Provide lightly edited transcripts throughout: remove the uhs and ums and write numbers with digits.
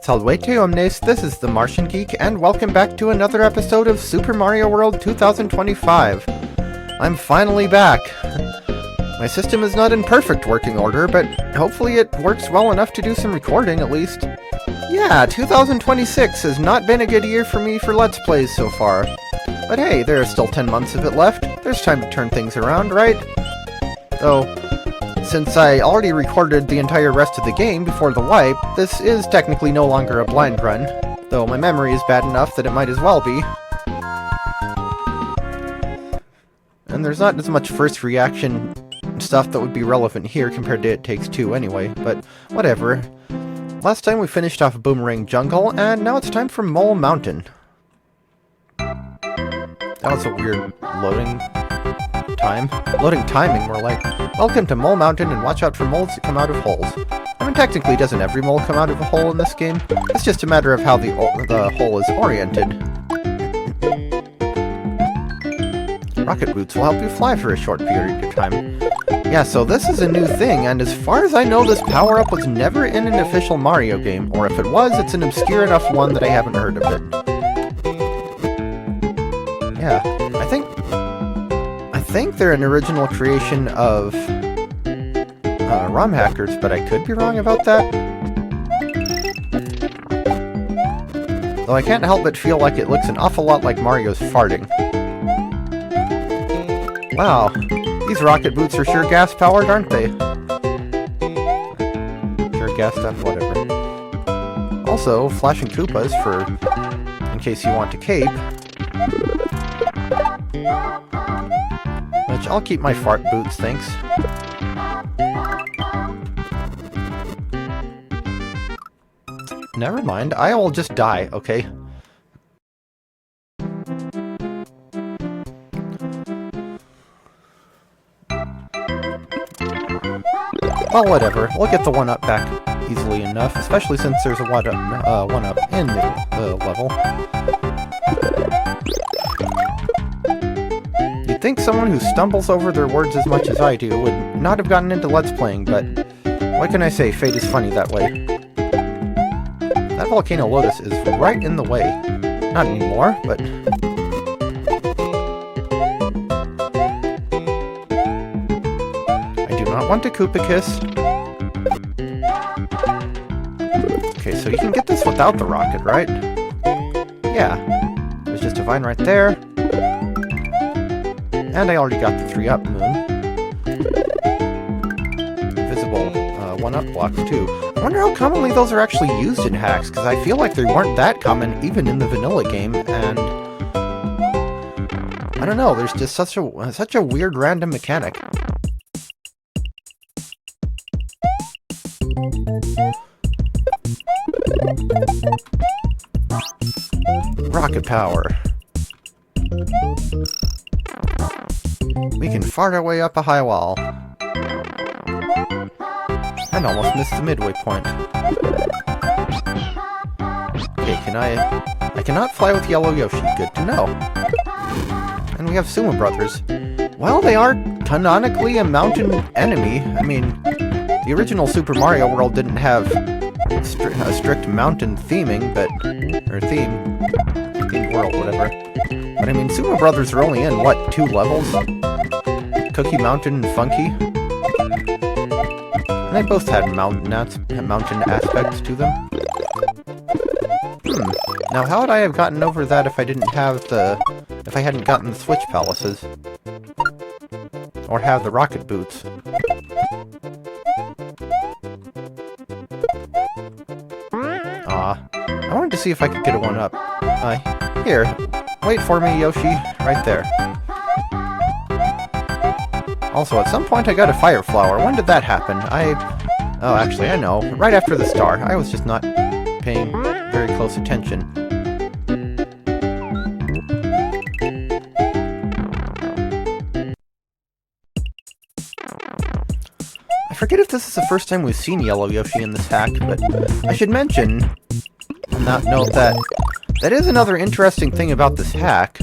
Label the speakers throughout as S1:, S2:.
S1: Salvete omnes, this is the Martian Geek, and welcome back to another episode of Super Mario World 2025. I'm finally back. My system is not in perfect working order, but hopefully it works well enough to do some recording at least. Yeah, 2026 has not been a good year for me for Let's Plays so far. But hey, there are still 10 months of it left. There's time to turn things around, right? Though, since I already recorded the entire rest of the game before the wipe, this is technically no longer a blind run, though my memory is bad enough that it might as well be. And there's not as much first reaction stuff that would be relevant here compared to It Takes Two anyway, but whatever. Last time we finished off Boomerang Jungle, and now it's time for Mole Mountain. That was a weird loading time. Loading timing, more like. Welcome to Mole Mountain, and watch out for moles that come out of holes. I mean, technically, doesn't every mole come out of a hole in this game? It's just a matter of how the hole is oriented. Rocket boots will help you fly for a short period of time. Yeah, so this is a new thing, and as far as I know, this power-up was never in an official Mario game, or if it was, it's an obscure enough one that I haven't heard of it. Yeah, I think they're an original creation of ROM hackers, but I could be wrong about that. Though I can't help but feel like it looks an awful lot like Mario's farting. Wow, these rocket boots are sure gas-powered, aren't they? Sure gassed up, whatever. Also, flashing Koopas in case you want to cape. Which, I'll keep my fart boots, thanks. Never mind, I will just die, okay? Well, whatever. We'll get the 1-up back easily enough, especially since there's a 1-up in the level. You'd think someone who stumbles over their words as much as I do would not have gotten into Let's Playing, but what can I say, fate is funny that way. That Volcano Lotus is right in the way. Not anymore, but... I do not want to Koopa Kiss. Okay, so you can get this without the rocket, right? Yeah. There's just a vine right there. And I already got the 3-up moon. Visible 1-up blocks, too. I wonder how commonly those are actually used in hacks, because I feel like they weren't that common even in the vanilla game, and... I don't know, there's just such a weird random mechanic. Rocket power. We can fart our way up a high wall. And almost missed the midway point. Okay, I cannot fly with Yellow Yoshi, good to know. And we have Sumo Brothers. While they are canonically a mountain enemy, I mean, the original Super Mario World didn't have a strict mountain theming, but... or themed world, whatever. But I mean, Sumo Brothers are only in, what, 2 levels? Cookie Mountain and Funky? And they both had mountain aspects to them. Now how would I have gotten over that if I hadn't gotten the Switch Palaces? Or have the rocket boots? I wanted to see if I could get a 1-up. Here, wait for me, Yoshi, right there. Also, at some point I got a fire flower. When did that happen? Oh, actually, I know. Right after the star. I was just not paying very close attention. I forget if this is the first time we've seen Yellow Yoshi in this hack, but I should mention, on that note, that is another interesting thing about this hack,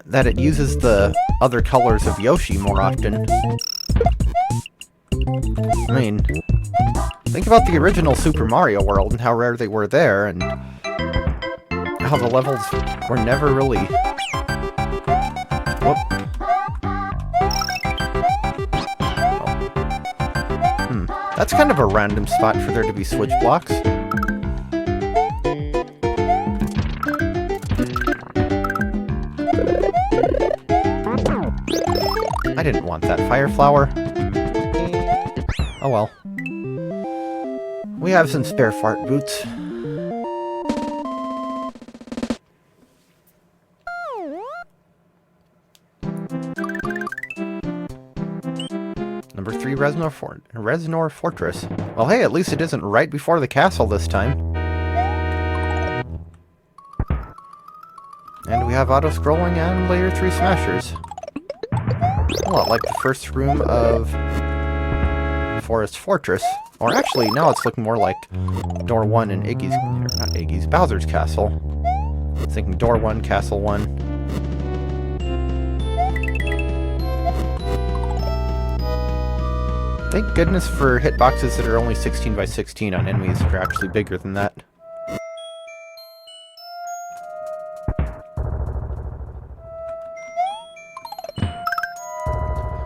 S1: that it uses the other colors of Yoshi more often. I mean, Think about the original Super Mario World and how rare they were there, and how the levels were never really... Whoop. Oh. That's kind of a random spot for there to be switch blocks. I didn't want that fire flower. Oh well. We have some spare fart boots. Number 3, Reznor Fortress. Well, hey, at least it isn't right before the castle this time. And we have auto-scrolling and layer 3 smashers. A lot like the first room of Forest Fortress. Or actually, now it's looking more like Door 1 in Iggy's... not Iggy's, Bowser's Castle. I was thinking Door 1, Castle 1. Thank goodness for hitboxes that are only 16 by 16 on enemies that are actually bigger than that.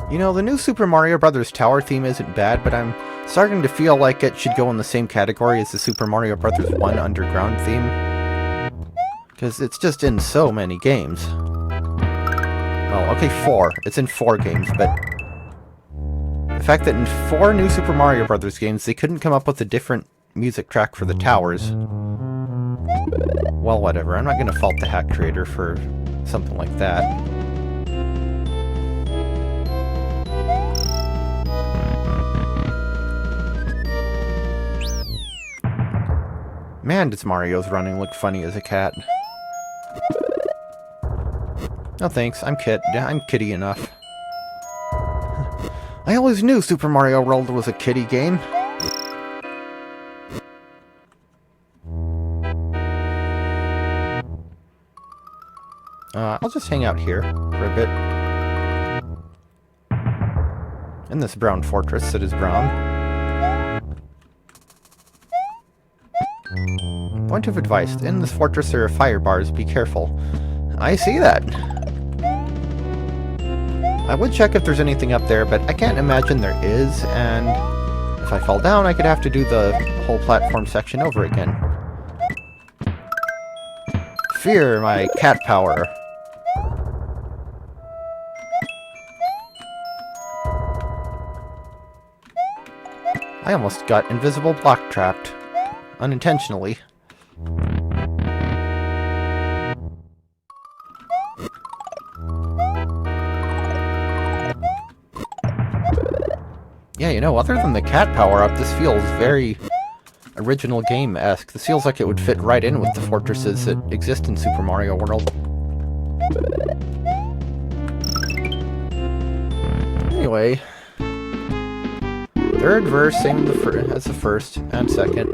S1: You know, the new Super Mario Bros. Tower theme isn't bad, but I'm starting to feel like it should go in the same category as the Super Mario Bros. 1 Underground theme. Because it's just in so many games. Well, okay, 4. It's in 4 games, but... the fact that in 4 new Super Mario Bros. Games, they couldn't come up with a different music track for the towers. Well, whatever. I'm not going to fault the hack creator for something like that. Man, does Mario's running look funny as a cat. No thanks, I'm kitty enough. I always knew Super Mario World was a kiddie game. I'll just hang out here for a bit. In this brown fortress that is brown. Point of advice, in this fortress there are fire bars, be careful. I see that. I would check if there's anything up there, but I can't imagine there is, and if I fall down I could have to do the whole platform section over again. Fear my cat power. I almost got invisible block trapped. Unintentionally. Yeah, you know, other than the cat power-up, this feels very original game-esque. This feels like it would fit right in with the fortresses that exist in Super Mario World. Anyway, third verse, same as the first and second.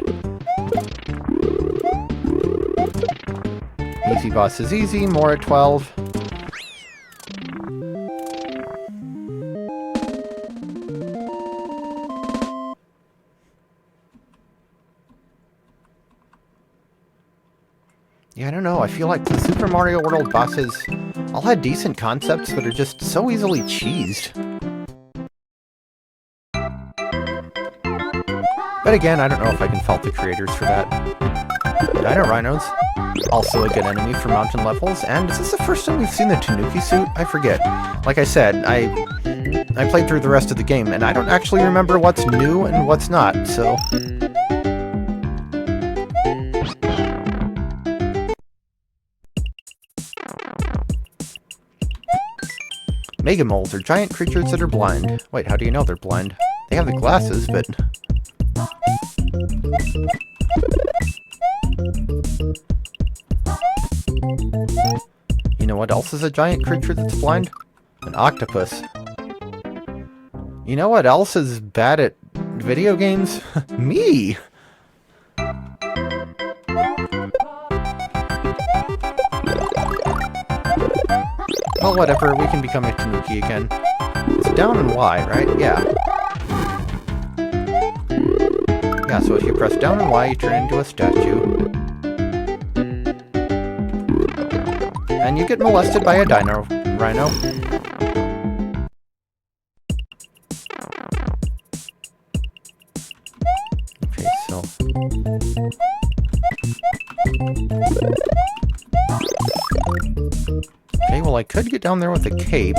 S1: Easy boss is easy, more at 12. Yeah, I don't know, I feel like the Super Mario World bosses all had decent concepts, but are just so easily cheesed. But again, I don't know if I can fault the creators for that. Dino Rhinos, also a good enemy for mountain levels, and is this the first time we've seen the Tanuki suit? I forget. Like I said, I played through the rest of the game, and I don't actually remember what's new and what's not, so... Mega moles are giant creatures that are blind. Wait, how do you know they're blind? They have the glasses, but... You know what else is a giant creature that's blind? An octopus. You know what else is bad at video games? Me! Well, whatever, we can become a Tanuki again. It's down and Y, right? Yeah. Yeah, so if you press down and Y, you turn into a statue. And you get molested by a rhino. Okay, so... Okay, well I could get down there with a cape.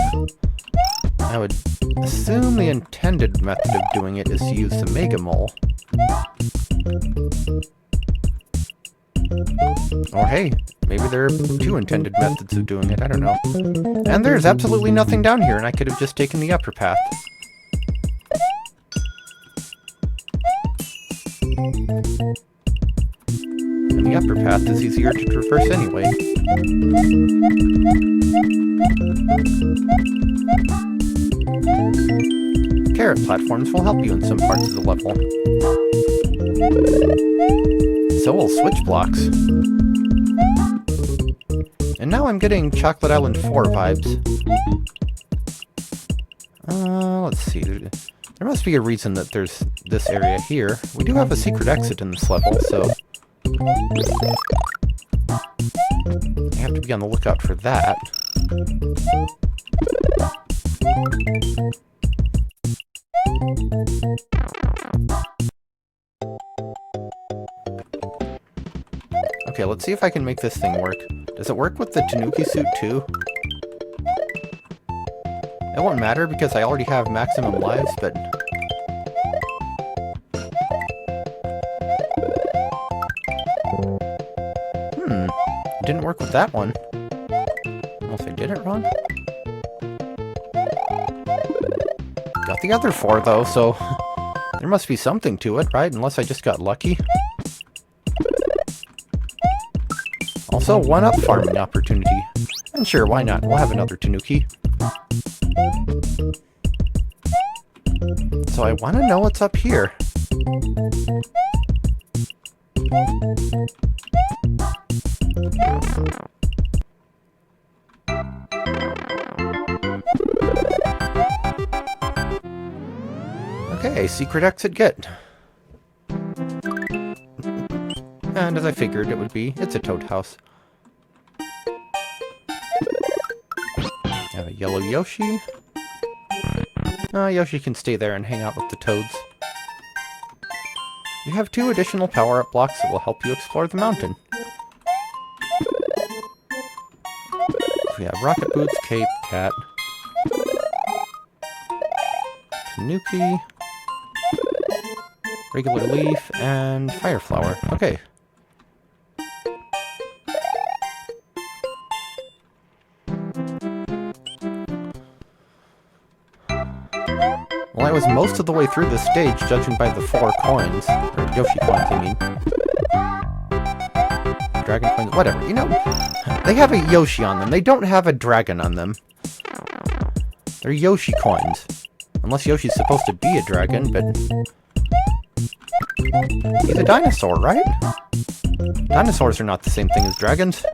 S1: I would assume the intended method of doing it is to use the Mega Mole. Or hey, maybe there are two intended methods of doing it, I don't know. And there's absolutely nothing down here, and I could have just taken the upper path. And the upper path is easier to traverse anyway. Carrot platforms will help you in some parts of the level. So will switch blocks. And now I'm getting Chocolate Island 4 vibes. Let's see. There must be a reason that there's this area here. We do have a secret exit in this level, so... I have to be on the lookout for that. Okay, let's see if I can make this thing work. Does it work with the Tanuki suit too? It won't matter because I already have maximum lives, but... Didn't work with that one. Unless I did it wrong. Got the other 4 though, so... there must be something to it, right? Unless I just got lucky. Also, 1-up farming opportunity. And sure, why not? We'll have another Tanuki. So I want to know what's up here. Okay, secret exit get. And as I figured it would be, it's a toad house. Have a yellow Yoshi. Yoshi can stay there and hang out with the toads. You have 2 additional power-up blocks that will help you explore the mountain. We have Rocket Boots, Cape, Cat, Tanuki, regular Leaf, and Fire Flower. Okay. Well, I was most of the way through this stage, judging by the 4 coins. Or Yoshi coins, I mean. Dragon coins, whatever. You know, they have a Yoshi on them. They don't have a dragon on them. They're Yoshi coins. Unless Yoshi's supposed to be a dragon, but... he's a dinosaur, right? Dinosaurs are not the same thing as dragons.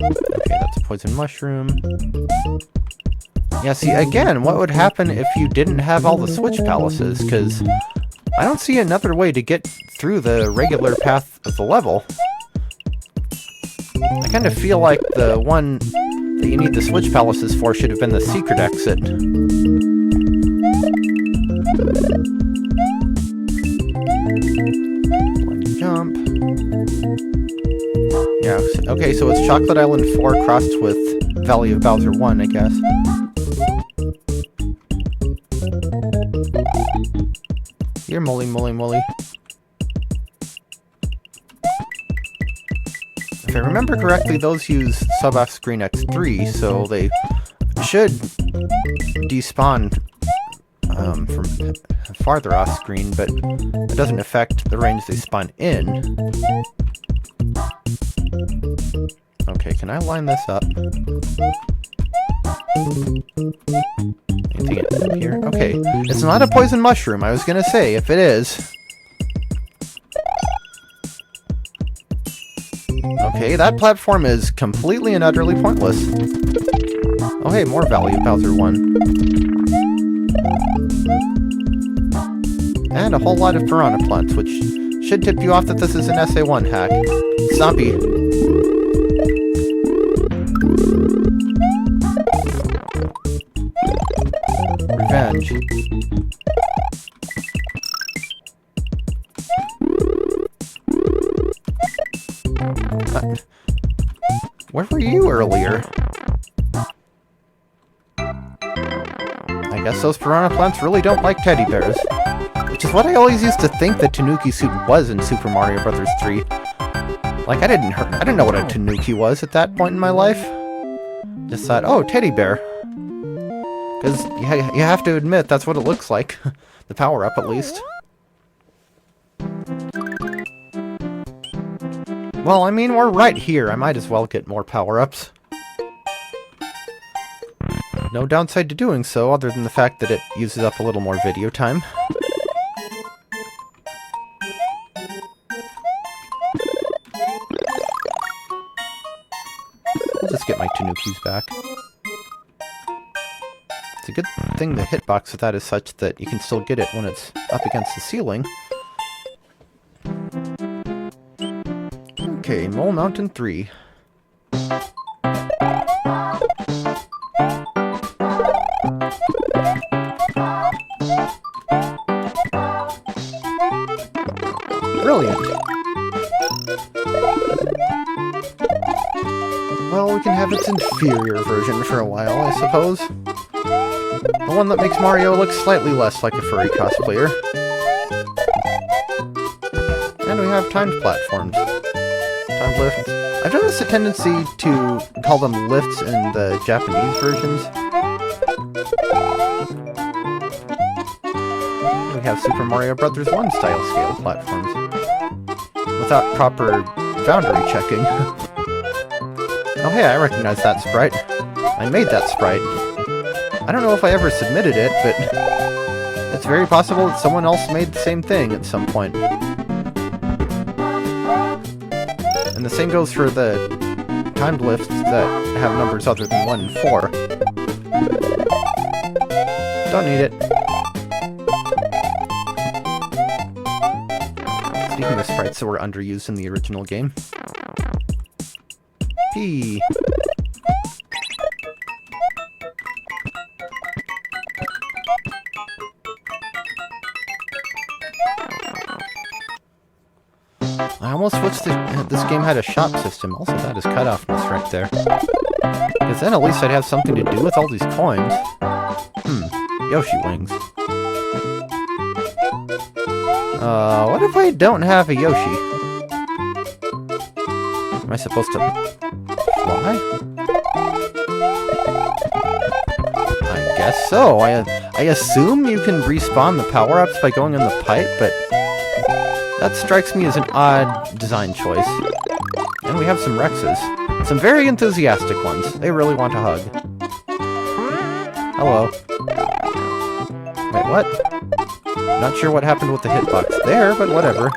S1: Okay, that's a poison mushroom. Yeah, see, again, what would happen if you didn't have all the switch palaces? Because I don't see another way to get through the regular path of the level. I kind of feel like the one that you need the switch palaces for should have been the secret exit. One jump. Yeah, okay, so it's Chocolate Island 4 crossed with Valley of Bowser 1, I guess. Here, moly, moly, moly. If I remember correctly, those use sub-off-screen X3, so they should despawn from farther off-screen, but it doesn't affect the range they spawn in. Okay, can I line this up? Anything up here? Okay, it's not a poison mushroom. I was gonna say, if it is... Okay, that platform is completely and utterly pointless. Oh hey, more value, Bowser 1. And a whole lot of piranha plants, which should tip you off that this is an SA1 hack. Stompy. Revenge. Where were you earlier? I guess those piranha plants really don't like teddy bears. Which is what I always used to think the Tanuki suit was in Super Mario Bros. 3. Like, I didn't know what a Tanuki was at that point in my life. Just thought, oh, teddy bear. Because you have to admit, that's what it looks like. The power-up, at least. Well, I mean, we're right here. I might as well get more power-ups. No downside to doing so, other than the fact that it uses up a little more video time. I'll just get my Tanukis back. It's a good thing the hitbox with that is such that you can still get it when it's up against the ceiling. Okay, Mole Mountain 3. Brilliant. Well, we can have its inferior version for a while, I suppose. The one that makes Mario look slightly less like a furry cosplayer. And we have timed platforms. Timed lifts. I've noticed a tendency to call them lifts in the Japanese versions. We have Super Mario Bros. 1 style scale platforms. Without proper boundary checking. Oh hey, I recognize that sprite. I made that sprite. I don't know if I ever submitted it, but it's very possible that someone else made the same thing at some point. And the same goes for the timed lifts that have numbers other than 1 and 4. Don't need it. Speaking of sprites that were underused in the original game. P. I almost wished this game had a shop system. Also, that is cutoffness right there. Because then at least I'd have something to do with all these coins. Yoshi wings. What if I don't have a Yoshi? Am I supposed to fly? I guess so. I assume you can respawn the power-ups by going in the pipe, but that strikes me as an odd design choice. And we have some Rexes. Some very enthusiastic ones. They really want a hug. Hello. Wait, what? Not sure what happened with the hitbox there, but whatever.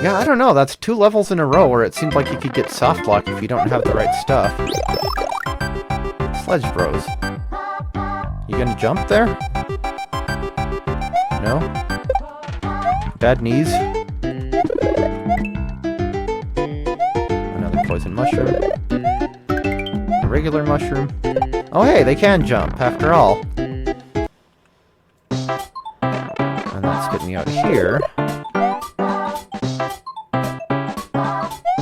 S1: Yeah, I don't know. That's 2 levels in a row where it seemed like you could get soft block if you don't have the right stuff. Sledge Bros. You gonna jump there? No? Bad knees? Another poison mushroom. A regular mushroom. Oh hey, they can jump, after all. And that's getting me out here.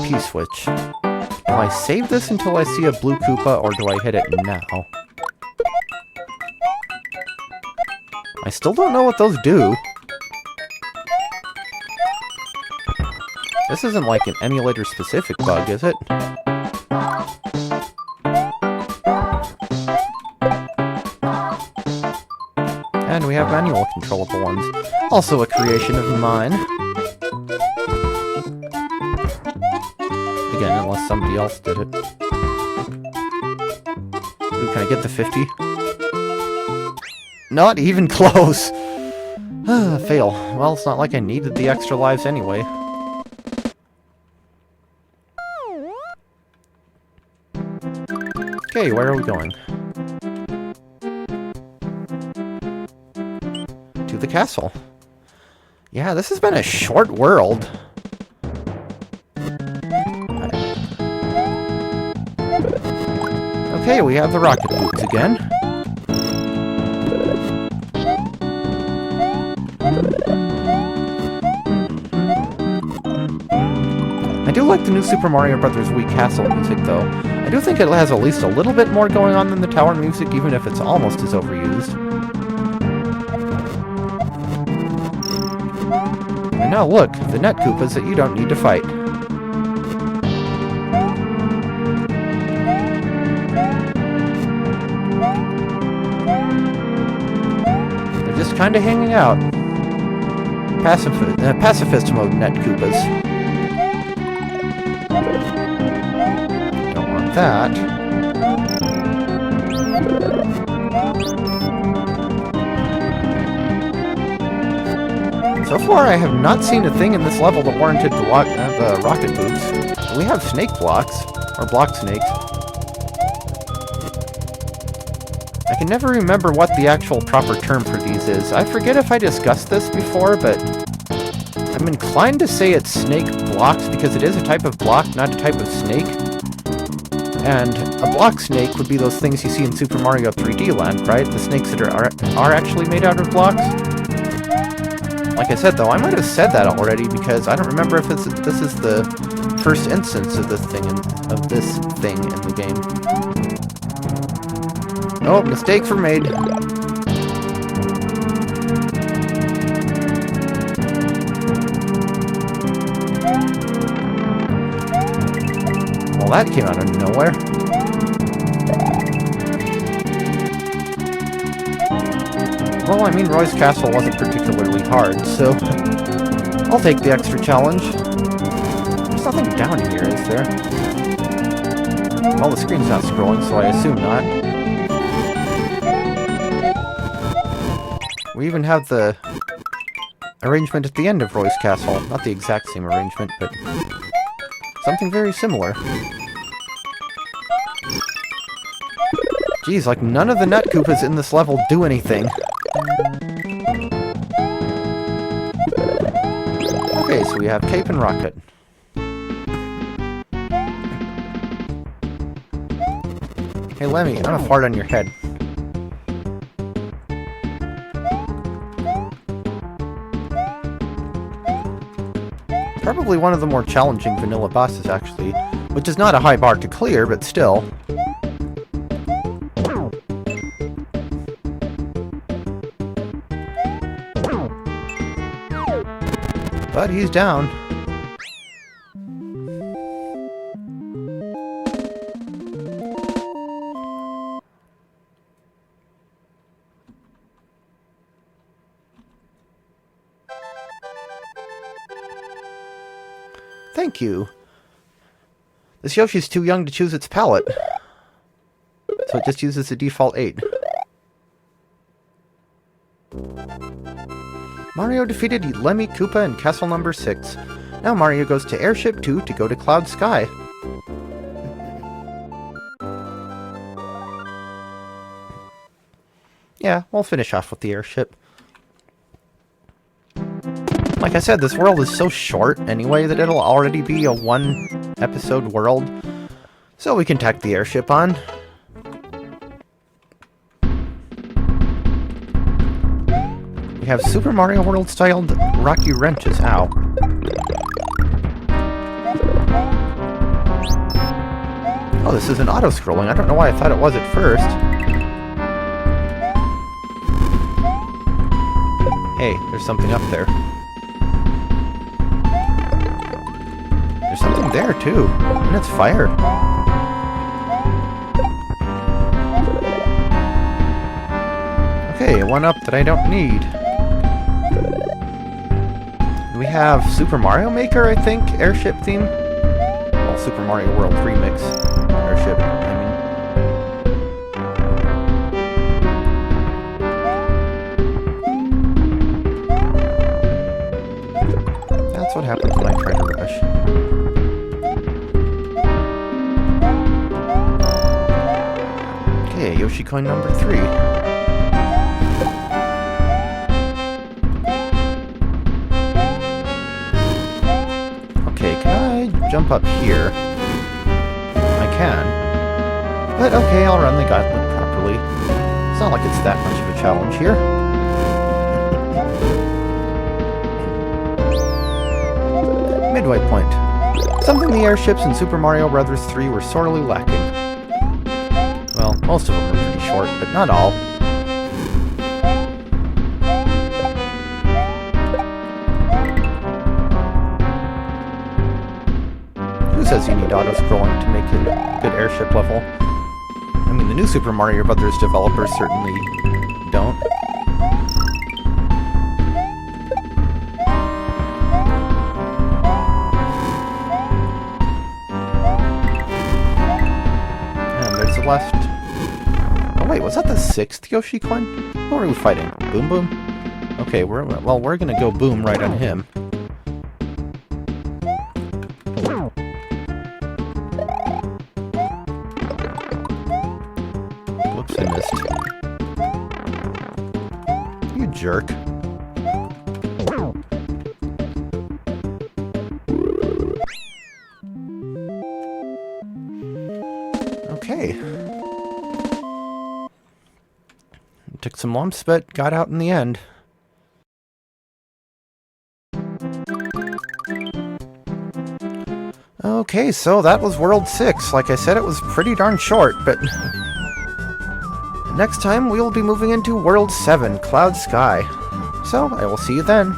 S1: P-switch. Do I save this until I see a blue Koopa, or do I hit it now? I still don't know what those do. This isn't like an emulator-specific bug, is it? And we have manual controllable ones. Also a creation of mine. Again, unless somebody else did it. Ooh, can I get the 50? Not even close! Fail. Well, it's not like I needed the extra lives anyway. Okay, where are we going? To the castle. Yeah, this has been a short world. Okay, we have the rocket boots again. I do like the new Super Mario Bros. Wii castle music, though. I do think it has at least a little bit more going on than the tower music, even if it's almost as overused. And now look, the Net Koopas that you don't need to fight. They're just kind of hanging out. Pacifist mode Net Koopas. That. So far, I have not seen a thing in this level that warranted the rocket boots. We have snake blocks, or block snakes. I can never remember what the actual proper term for these is. I forget if I discussed this before, but I'm inclined to say it's snake blocks because it is a type of block, not a type of snake. And a block snake would be those things you see in Super Mario 3D Land, right? The snakes that are actually made out of blocks. Like I said, though, I might have said that already because I don't remember if this is the first instance of this thing in the game. Oh, mistakes were made. Well, that came out of nowhere. Well, I mean, Roy's Castle wasn't particularly hard, so I'll take the extra challenge. There's nothing down here, is there? Well, the screen's not scrolling, so I assume not. We even have the arrangement at the end of Roy's Castle. Not the exact same arrangement, but something very similar. Geez, like none of the Net Koopas in this level do anything. Okay, so we have Cape and Rocket. Hey Lemmy, I'm gonna fart on your head. Probably one of the more challenging vanilla bosses, actually, which is not a high bar to clear, but still. But he's down. Thank you. This Yoshi's too young to choose its palette, so it just uses the default 8. Mario defeated Lemmy, Koopa, in Castle number 6. Now Mario goes to Airship 2 to go to Cloud Sky. Yeah, we'll finish off with the airship. Like I said, this world is so short anyway that it'll already be a one-episode world, so we can tack the airship on. We have Super Mario World-styled rocky wrenches. Ow. Oh, this is an auto-scrolling. I don't know why I thought it was at first. Hey, there's something up there. There's something there, too. And it's fire. Okay, one up that I don't need. We have Super Mario Maker, I think, airship theme. Well, Super Mario World Remix airship, I mean. That's what happens when I try to rush. Yoshi coin number 3. Okay, can I jump up here? I can. But okay, I'll run the gauntlet properly. It's not like it's that much of a challenge here. Midway point. Something the airships in Super Mario Bros. 3 were sorely lacking. Well, most of them were pretty short, but not all. Who says you need auto-scrolling to make a good airship level? I mean, the new Super Mario Bros. Developers certainly don't. Left. Oh wait, was that the 6th Yoshi coin? Who are we fighting? Boom Boom? Okay, we're gonna go Boom right on him. Whoops, I missed. You jerk. Okay. Took some lumps, but got out in the end. Okay, so that was World 6. Like I said, it was pretty darn short, but... Next time, we'll be moving into World 7, Cloud Sky. So, I will see you then.